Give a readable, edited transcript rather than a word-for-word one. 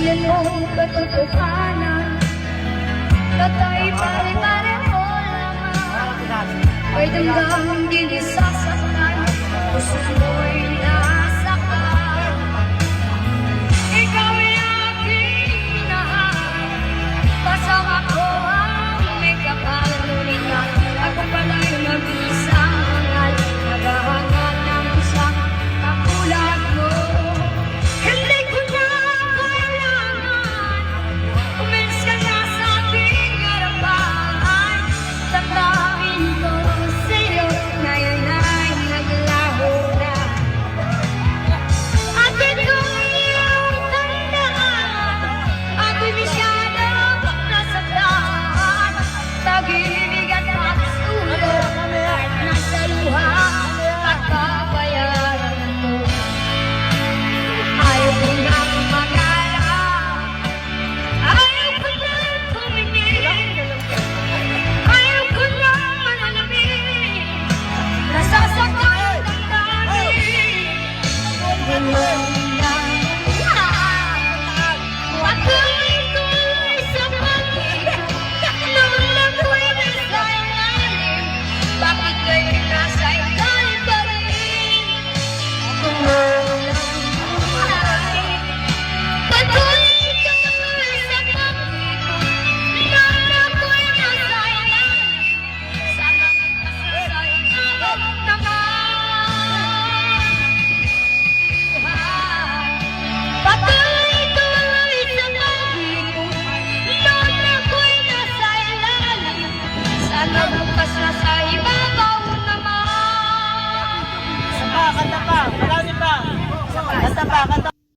Yan mong katotohanan, tatay pare-pareho lamang. Ay damdaming di nisasaktan, puso mo'y nasaktan. Ikaw ay aking minahal, pasang ako ang may kapal. Ngunit ako pala'y mag-isang hangal, naghahangal ng isang katulad mo. Hindi ko na kailangan umalis ka na sa aking harapan. Damdamin ko sa'yo, ngayon ay naglaho na. At ito'y iyong tandaan, ako'y masyadong nasaktan. Pag-ibig at pagsulong, kahit nasa luha at kabayaran mo. Ayaw ko nang mag-alala, ayaw ko nang tumingin, ayaw ko nang manalamin, nasasaktan ang damdamin. Patuloy-tuloy sa pag-ibig, noon ako'y nasa ilalim, bakit kayo nasa ilalim pa rin? Kung patuloy-tuloy sa pag-ibig, noon ako'y nasa ilalim, sana magpasasayang naman. Patuloy-tuloy sa pag-ibig, noon ako'y nasa ilalim, sana bukas na sa ibabaw naman. Kanta pa, malalim pa. Kanta pa, kanta.